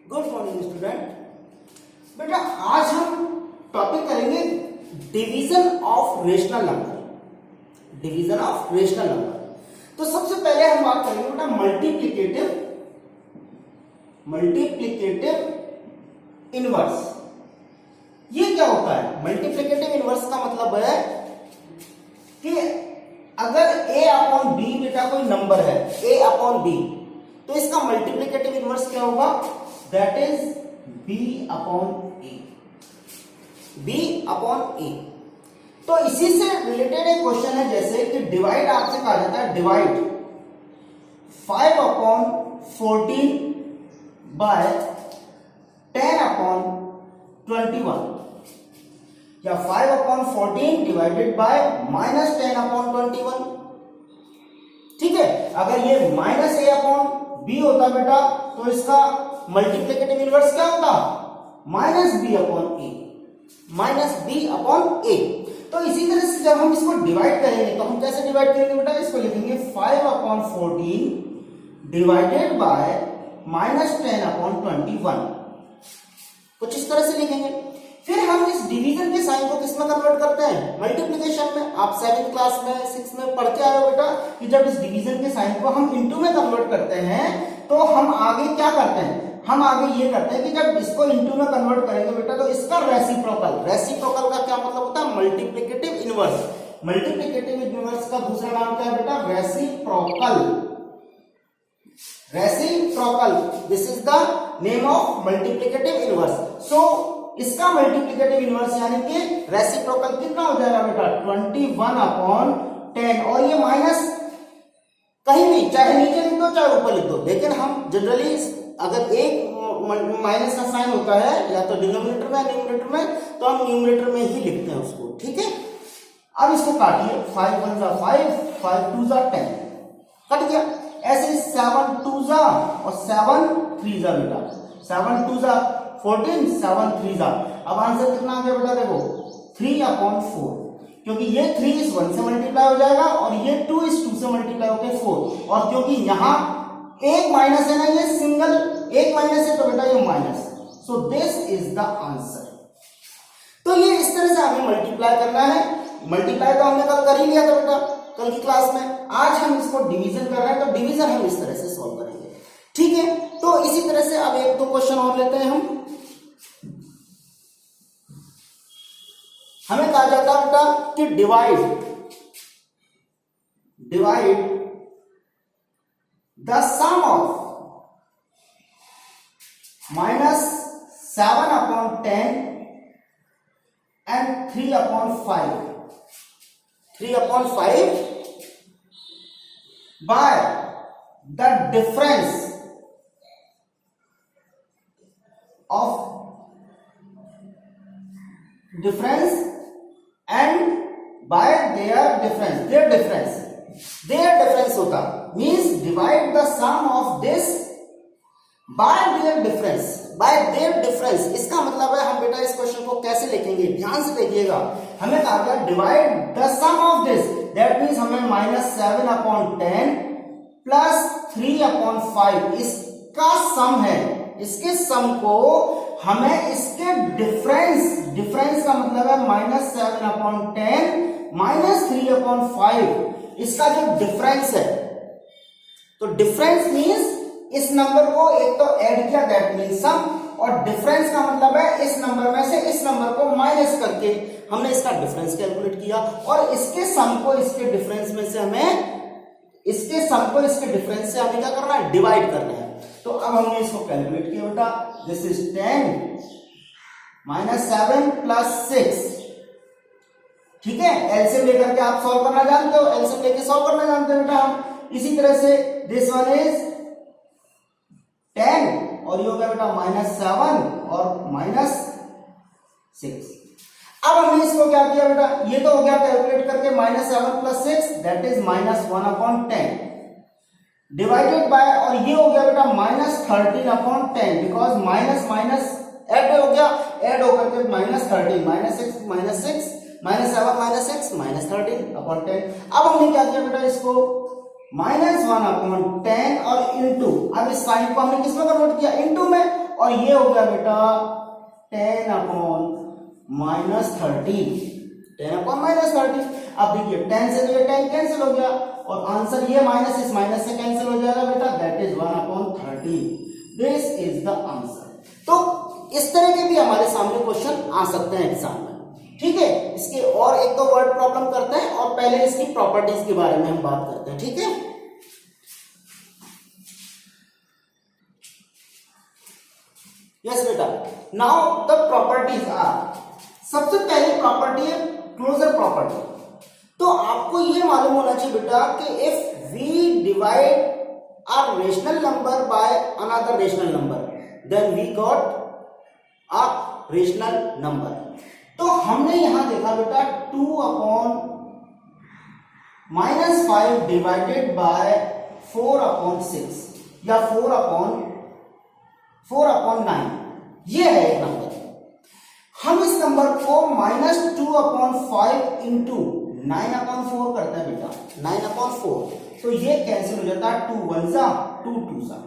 Good morning student. बेटा आज हम टॉपिक करेंगे division of rational number. Division of rational number. तो सबसे पहले हम बात करेंगे बेटा मल्टीप्लिकेटिव इनवर्स। ये क्या होता है? मल्टीप्लिकेटिव इनवर्स का मतलब है कि अगर a अपॉन b बेटा कोई नंबर है a अपॉन b, तो इसका मल्टीप्लिकेटिव इनवर्स क्या होगा? That is b upon a। b upon a। तो इसी से रिलेटेड एक क्वेश्चन है, जैसे कि डिवाइड आपसे कहा जाता है, डिवाइड 5 अपॉन 14 बाय 10 अपॉन 21, या 5 upon 14 divided by minus 10 upon 21। ठीक है, अगर ये माइनस a अपॉन b होता बेटा, तो इसका मल्टीप्लिकेटिव इनवर्स क्या होता? Minus b upon a। Minus b upon a। तो इसी तरह से जब हम इसको डिवाइड करेंगे तो हम कैसे डिवाइड करेंगे बेटा? इसको लिखेंगे 5 upon 14 divided by minus 10 upon 21, कुछ इस तरह से लिखेंगे। फिर हम इस डिवीजन के साइन को किसमें कन्वर्ट करते हैं? मल्टीप्लिकेशन में। आप 7th क्लास में 6 में पढ़ के आए हो बेटा कि जब इस डिवीजन के साइन को हम इनटू में कन्वर्ट करते हैं तो हम आगे क्या करते हैं? हम आगे ये करते हैं कि जब इसको इनटू में कन्वर्ट करेंगे बेटा तो इसका रेसिप्रोकल का क्या मतलब होता है? Multiplicative inverse. मल्टीप्लिकेटिव इनवर्स का दूसरा नाम क्या है बेटा? Reciprocal. This is the name of multiplicative inverse. So इसका मल्टीप्लिकेटिव इनवर्स यानी कि रेसिप्रोकल कितना हो जाएगा बेटा? 21 अपॉन 10। और ये माइनस कहीं भी, चाहे नीचे लिख दो चाहे ऊपर लिख दो, लेकिन हम जनरली अगर एक माइनस का साइन होता है या तो डिनोमिनेटर में या न्यूमरेटर में, तो हम न्यूमरेटर में ही लिखते हैं उसको। ठीक है, अब इसको काटिए। 5 1 जा 5, 5 2 जा 10, कट गया। ऐसे 7 2 जा और 7 3 जा बेटा, 7 2 जा 14, 7 3 जा। अब आंसर कितना आ गया बेटा? देखो 3 अपॉन 4, क्योंकि ये 3 इस 1 से मल्टीप्लाई हो जाएगा और ये 2 इस 2 से मल्टीप्लाई होकर 4, और क्योंकि यहां एक माइनस है ना, ये सिंगल एक माइनस है, तो बेटा ये minus. So this is the answer. तो ये इस तरह से हमें मल्टीप्लाई करना है। मल्टीप्लाई तो हमने कल कर ही लिया था बेटा, कल की क्लास में। आज हम इसको डिवीजन कर रहे हैं, तो डिवीजन हम इस तरह से सॉल्व करेंगे। ठीक है, तो इसी तरह से अब एक दो क्वेश्चन और लेते हैं हम। हमें कहा जाता है बेटा कि divide the sum of minus 7 upon 10 and 3 upon 5 by the difference and by their difference होता means divide the sum of this by their difference. इसका मतलब है हम बेटा इस क्वेश्चन को कैसे लिखेंगे, ध्यान से देखिएगा। हमें कहा गया divide the sum of this, that means हमें माइनस 7 अपॉन 10 प्लस 3 अपॉन 5 इसका सम है। इसके सम को हमें इसके डिफरेंस का मतलब है माइनस 7 अपॉन 10 माइनस 3 अपॉन 5, इसका जो डिफरेंस है। तो डिफरेंस मीन्स इस नंबर को एक तो ऐड किया, दैट मीन्स सम, और डिफरेंस का मतलब है इस नंबर में से इस नंबर को माइनस करके हमने इसका डिफरेंस कैलकुलेट किया, और इसके सम को इसके डिफरेंस में से हमें इसके डिफरेंस से हमें क्या करना है? डिवाइड करना है। तो अब हमने इसको कैलकुलेट किया बेटा। This is 10 minus 7 plus 6। ठीक है, एलसीएम लेकर के आप सॉल्व करना जानते हो, एलसीएम लेके सॉल्व करना जानते हो बेटा हम। इसी तरह से दिस वन इज 10 और ये हो गया बेटा माइनस 7 और माइनस 6। अब हमने इसको क्या किया बेटा? ये तो हो गया कैलकुलेट करके minus 7 plus 6, that is minus 1 upon 10 divided by, और ये हो गया बेटा minus 13 upon 10, because minus minus add हो गया, ऐड होकर के minus 13, minus 6 minus 6 minus 7 minus 6 minus 13 upon 10। अब हमने क्या किया बेटा? इसको -1/10 और इनटू, अब इस साइन को हमने किसमें कन्वर्ट किया? इनटू में, और ये हो गया बेटा 10 अपॉन -30, 10 अपॉन -30। अब देखिए 10 से तो ये 10 कैंसिल हो गया और आंसर ये माइनस इस माइनस से कैंसिल हो जाएगा बेटा, that is 1 upon 30। This is the answer. तो इस तरह के भी हमारे सामने क्वेश्चन आ सकते हैं एग्जाम में, ठीक है। इसके और एक दो वर्ड प्रॉब्लम करते हैं और पहले इसकी प्रॉपर्टीज के बारे में हम बात करते हैं, ठीक है। यस बेटा, नाउ द प्रॉपर्टीज आर, सबसे पहली प्रॉपर्टी है क्लोजर प्रॉपर्टी। तो आपको ये मालूम होना चाहिए बेटा कि if we divide a rational number by another rational number then we got a rational number। तो हमने यहां देखा बेटा 2 अपॉन -5 डिवाइडेड बाय 4 अपॉन 6 या 4 अपॉन 9, ये है एक नंबर। हम इस नंबर को -2 अपॉन 5 इंटू 9 अपॉन 4 करते हैं बेटा, 9 अपॉन 4, तो ये कैंसिल हो जाता है, 2 1 जा 2 2 जा।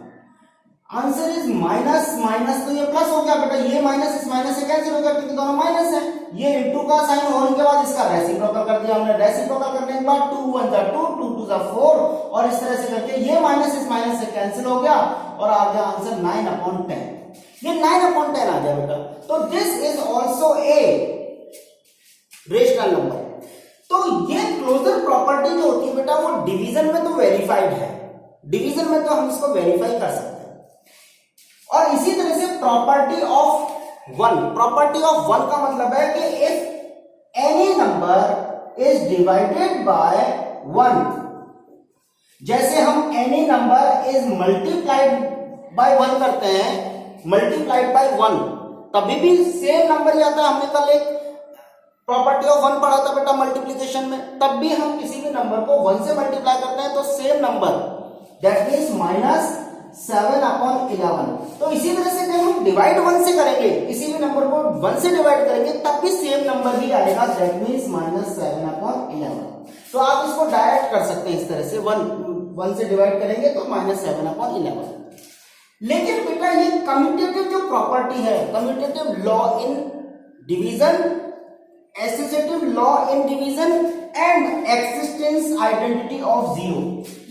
आंसर इज माइनस माइनस, तो ये प्लस हो गया बेटा, ये माइनस इस माइनस से कैंसिल हो गया क्योंकि दोनों माइनस है। ये इंटू का साइन होने के बाद इसका रेसिप्रोकल कर दिया हमने, रेसिप्रोकल करने के बाद 2 1 जा 2 2 2 जा 4 और इस तरह से करके ये माइनस इस माइनस से कैंसिल हो गया और आ गया आंसर 9 अपॉन 10। ये 9 अपॉन 10 आ गया बेटा। तो this is also a rational number. तो ये क्लोजर प्रॉपर्टी जो होती है बेटा वो डिवीजन में तो वेरीफाइड है, डिवीजन में तो हम इसको वेरीफाई कर सकते हैं। और इसी तरह से प्रॉपर्टी ऑफ 1, प्रॉपर्टी ऑफ 1 का मतलब है कि if any number is divided by 1, जैसे हम any number is multiplied by 1 करते हैं, मल्टीप्लाइड बाय 1, तभी भी सेम नंबर ही आता है। हमने कल एक प्रॉपर्टी ऑफ 1 पढ़ा था बेटा मल्टीप्लिकेशन में, तब भी हम किसी भी नंबर को 1 से मल्टीप्लाई करते हैं तो same number, that means -7 upon 11। तो इसी तरह से जब हम डिवाइड 1 से करेंगे, किसी भी नंबर को 1 से डिवाइड करेंगे तब भी सेम नंबर ही आएगा, दैट मींस -7 अपॉन 11। तो आप इसको डायरेक्ट कर सकते हैं इस तरह से, 1 से डिवाइड करेंगे तो -7 अपॉन 11। लेकिन बेटा ये कम्यूटेटिव जो प्रॉपर्टी है, commutative law in division, associative law in division and existence identity of 0,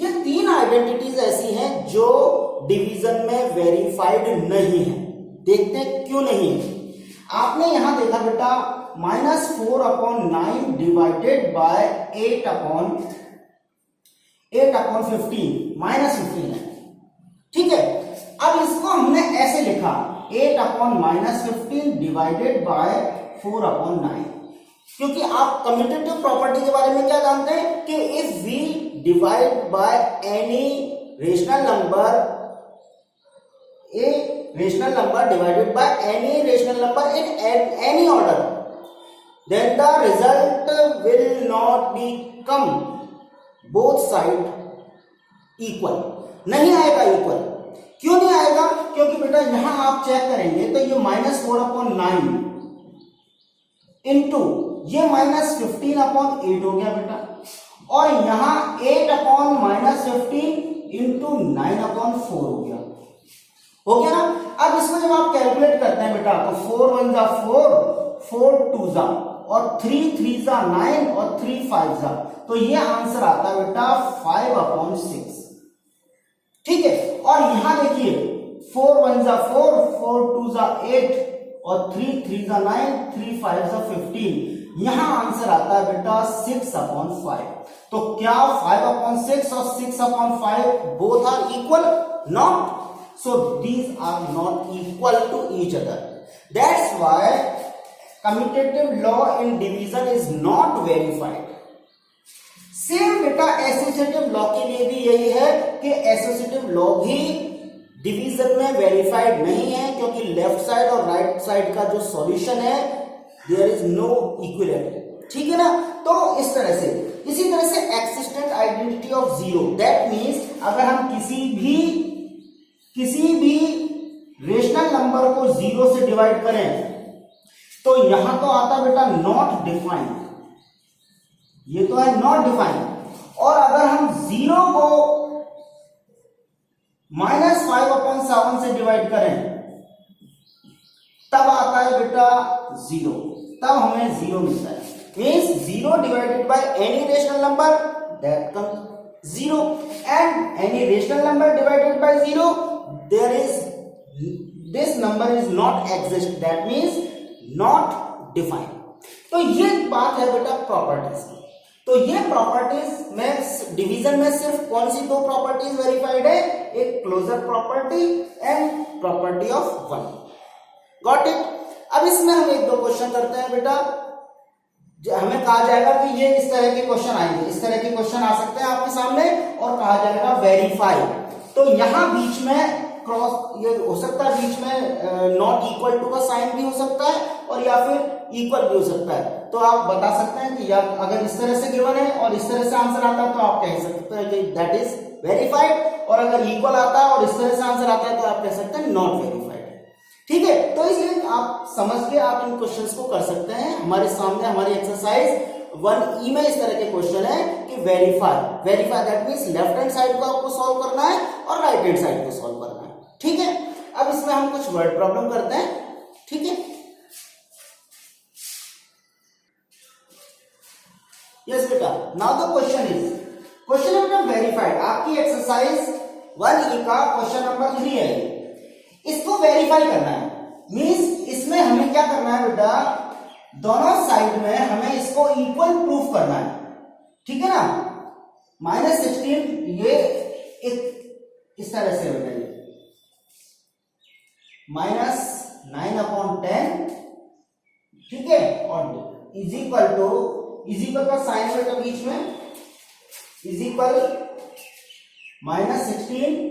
ये 3 आइडेंटिटीज ऐसी हैं जो डिवीजन में वेरीफाइड नहीं है। देखते हैं क्यों नहीं है। आपने यहां देखा बेटा -4 अपॉन 9 डिवाइडेड बाय 8 अपॉन 15 -15 है, ठीक है। अब इसको हमने ऐसे लिखा 8 अपॉन -15 डिवाइडेड बाय 4 अपॉन 9, क्योंकि आप कम्यूटेटिव प्रॉपर्टी के बारे में क्या जानते हैं कि if we divide by any rational number, a rational number divided by any rational number in any order, then the result will not become both side equal, नहीं आएगा इक्वल। क्यों नहीं आएगा? क्योंकि बेटा यहां आप चेक करेंगे तो ये -4 अपॉन 9 इंटू ये -15 अपॉन 8 हो गया बेटा, और यहां 8 अपॉन -15 इंटू 9 अपॉन 4 हो गया ना। अब इसको जब आप कैलकुलेट करते हैं बेटा तो 4 1 जा 4, 4 2 जा और 3 3 जा 9 और 3 5 जा, तो ये आंसर आता है बेटा 5 अपॉन 6, ठीक है। और यहां देखिए 4 1 जा 4, 4 2 जा 8 और 3 3 जा 9, 3 5 जा 15, यहां आंसर आता है बेटा 6 अपॉन 5। तो क्या 5 अपॉन 6 और 6 upon 5 both are equal? Not, so these are not equal to each other. That's why commutative law in division is not verified. Same बेटा एसोसिएटिव लॉ के लिए भी यही है कि एसोसिएटिव लॉ भी डिवीजन में वेरीफाइड नहीं है, क्योंकि लेफ्ट साइड और राइट साइड का जो सॉल्यूशन है देयर इज नो इक्विवेलेंट, ठीक है ना। तो इस तरह से, इसी तरह से existent identity of 0, that means अगर हम किसी भी रेशनल नंबर को 0 से डिवाइड करें तो यहां तो आता बेटा नॉट डिफाइंड, ये तो है नॉट डिफाइंड। और अगर हम 0 को -5 अपॉन 7 से डिवाइड करें, तब आता है बेटा 0, तब हमें 0 मिलता है। Means 0 divided by any rational number that comes 0 and any rational number divided by 0 there is this number is not exist, that means not defined. तो ये बात है बेटा प्रॉपर्टीज की। तो ये प्रॉपर्टीज में डिवीजन में सिर्फ कौन सी दो प्रॉपर्टीज वेरीफाइड है, एक closure property and property of 1। Got it. अब इसमें हम एक दो क्वेश्चन करते हैं बेटा। हमें कहा जाएगा कि ये इस तरह के क्वेश्चन आएंगे, इस तरह के क्वेश्चन आ सकते हैं आपके सामने और कहा जाएगा वेरीफाई। तो यहां बीच में क्रॉस ये हो सकता है, बीच में नॉट इक्वल टू का साइन भी हो सकता है और या फिर इक्वल भी हो सकता है। तो आप बता सकते हैं कि यार अगर इस तरह से गिवन है और इस तरह से आंसर आता है तो आप कह सकते हैं कि दैट इज वेरीफाइड, और अगर इक्वल आता है और इस तरह से आंसर आता है तो आप कह सकते हैं नॉट वेरीफाइड। ठीक है, तो इसलिए आप समझ के आप इन क्वेश्चंस को कर सकते हैं। हमारे सामने हमारी एक्सरसाइज 1E में इस तरह के क्वेश्चन है कि verify that means left hand side को आपको सॉल्व करना है और राइट हैंड साइड को सॉल्व करना है। ठीक है, अब इसमें हम कुछ वर्ड प्रॉब्लम करते हैं। ठीक है, यस बेटा, नाउ द क्वेश्चन है बेटा वेरीफाइड। आपकी एक्सरसाइज 1E का क्वेश्चन नंबर 3 है। इसको वेरीफाई करना है, मींस इसमें हमें क्या करना है बेटा, दोनों साइड में हमें इसको इक्वल प्रूफ करना है। ठीक है ना, -16 ये एक इस तरह से बेटा, ये -9/10, ठीक है, और इज इक्वल का साइन बेटा बीच में इज इक्वल -16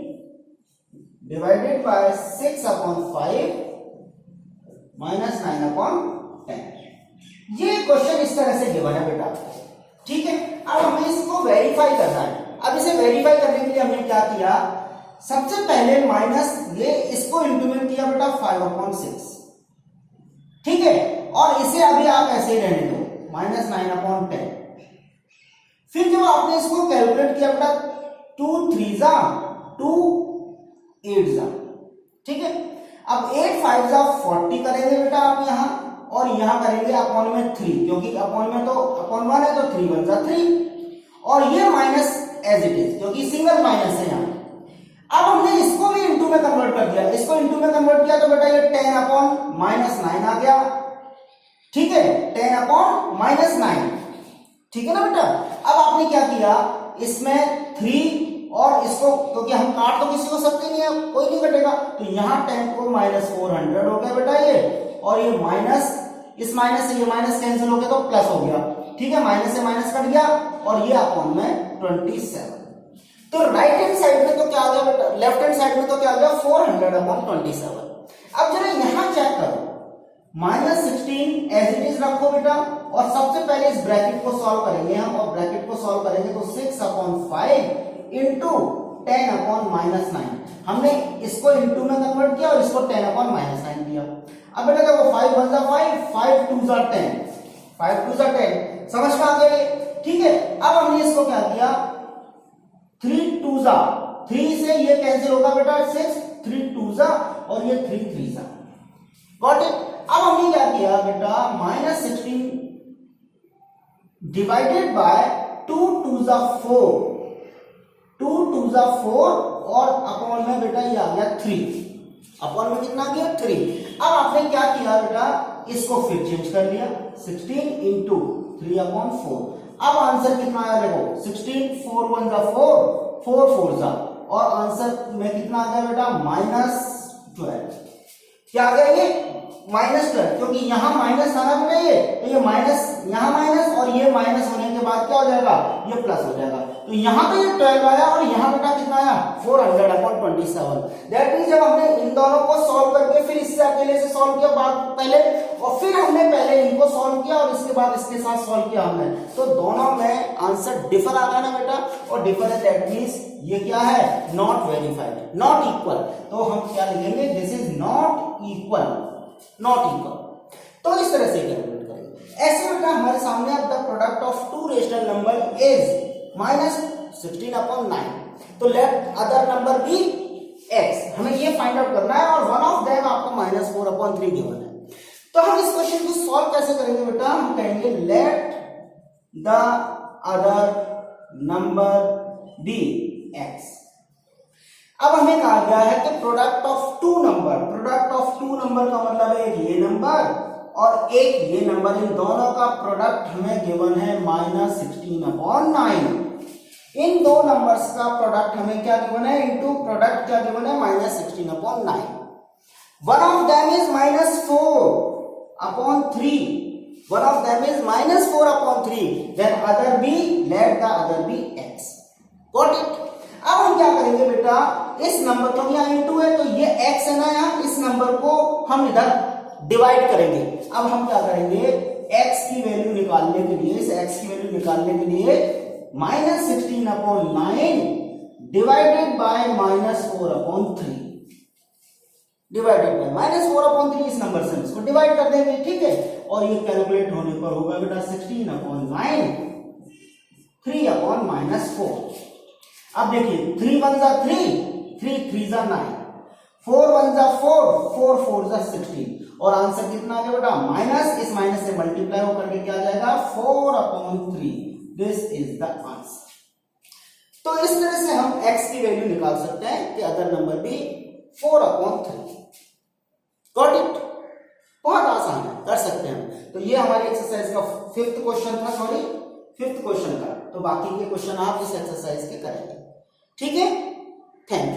डिवाइडेड बाय 6/5 -9/10। ये क्वेश्चन इस तरह से गिवन है बेटा। ठीक है, अब हमें इसको वेरीफाई करना है। अब इसे वेरीफाई करने के लिए हमने क्या किया, सबसे पहले माइनस ये इसको इंटू में किया बेटा 5/6। ठीक है, और इसे अभी आप ऐसे ही रहने दो -9/10। फिर जब आपने इसको कैलकुलेट किया बेटा 2 3 जा 2 8 जा, ठीक है। अब 8 5 जा 40 करेंगे बेटा आप यहां, और यहां करेंगे अपॉन में 3, क्योंकि अपॉन में तो अपॉन 1 है तो 3 1 जा 3, और ये माइनस एज इट इज क्योंकि सिंगल माइनस है यहां। अब हमने इसको भी इंटू में कन्वर्ट कर दिया, इसको इंटू में कन्वर्ट किया तो बेटा ये 10/-9 आ गया। ठीक है, 10/-9, ठीक है ना बेटा। अब आपने क्या किया, इसमें 3 और इसको, क्योंकि हम काट तो किसी को सकते नहीं है, कोई नहीं कटेगा, तो यहां 10 को -400 हो गया बेटा ये, और ये माइनस, इस माइनस से ये माइनस कैंसिल हो गया तो प्लस हो गया। ठीक है, माइनस से माइनस कट गया और ये अपॉन में 27। तो राइट हैंड साइड में तो क्या आ गया बेटा, लेफ्ट हैंड साइड में तो क्या आ गया 400/27। अब जरा यहां चेक करो, -16 एज इट इज रखो बेटा, और सबसे पहले इस ब्रैकेट को सॉल्व करेंगे हम, और ब्रैकेट को सॉल्व करेंगे तो 6/5 इंटू 10/-9। हमने इसको इंटू में कन्वर्ट किया और इसको 10/-9 किया। अब बेटा देखो 5 1 जा 5, 5 2 जा 10, 5 2 जा 10, समझ में आ गया ये। ठीक है, अब हमने इसको क्या किया, 3 2 जा 3 से ये कैंसिल होगा बेटा 6, 3 2 जा और ये 3 3 जा। Got it. अब हमने क्या किया बेटा, -16 डिवाइडेड बाय 2 2 जा 4, 2 2 जा 4, और अपॉन में बेटा ये आ गया 3, अपॉन में कितना आ गया 3। अब आपने क्या किया बेटा, इसको फिर चेंज कर लिया, 16 इंटू 3/4। अब आंसर कितना आया देखो, 16 4 1 जा 4, 4 4 जा, और आंसर में कितना आ गया बेटा -12। क्या आ गया ये -12, क्योंकि यहां माइनस था ना बेटा ये, तो ये माइनस यहां माइनस, और ये माइनस होने के बाद क्या हो जाएगा, ये प्लस हो जाएगा। तो यहां तो ये 12 आया और यहां बेटा कितना आया 400/27। दैट मींस जब हमने इन दोनों को सॉल्व करके फिर इससे अकेले से सॉल्व किया बाद पहले, और फिर हमने पहले इनको सॉल्व किया और इसके बाद इसके साथ सॉल्व किया हमने, तो दोनों में आंसर डिफर आ रहा है ना बेटा, और डिफर है दैट मींस ये क्या है, नॉट वेरीफाइड, नॉट इक्वल। तो हम क्या लिखेंगे, this is not equal, not equal. तो इस तरह से कैलकुलेट करेंगे। ऐसे बेटा हमारे सामने अब the product of two rational number is -16/9, तो let other number be x, हमें ये फाइंड आउट करना है, और वन ऑफ देम आपको -4/3 गिवन है। तो हम इस क्वेश्चन को सॉल्व कैसे करेंगे बेटा, हम कहेंगे let the other number be x. अब हमें कहा गया है कि product of two number, product of two number का मतलब है एक ये नंबर और एक ये नंबर, इन दोनों का प्रोडक्ट हमें गिवन है -16/9। इन दो नंबर्स का प्रोडक्ट हमें क्या गिवन है, इनटू प्रोडक्ट क्या गिवन है -16/9। One of them is -4/3, one of them is -4/3, then other be, let the other be x। Got it. अब हम क्या करेंगे बेटा, इस नंबर को यहाँ इनटू है तो ये x है ना, यहाँ इस नंबर को हम इधर डिवाइड करेंगे। अब हम क्या करेंगे, x की वैल्यू निकालने के लिए, इस x की वैल्यू निकालने के लिए -16/9 डिवाइडेड बाय -4/3, डिवाइडेड बाय -4/3, इस नंबर से इसको डिवाइड कर देंगे, ठीक है। और ये कैलकुलेट होने पर होगा बेटा 16/9 3/-4। अब देखिए 3 1 जा 3, 3 3 जा 9, 4 1 जा 4, 4 4 जा 16, और आंसर कितना आ गया बेटा, माइनस, इस माइनस से मल्टीप्लाई होकर के क्या आ जाएगा 4/3। This is the answer. तो इस तरह से हम x की वैल्यू निकाल सकते हैं कि अदर नंबर भी 4/3। Got it. बहुत आसान है, कर सकते हैं। तो ये हमारी एक्सरसाइज का फिफ्थ क्वेश्चन था, सॉरी फिफ्थ क्वेश्चन का। तो बाकी के क्वेश्चन आप इस एक्सरसाइज के करेंगे, ठीक है। Thank you.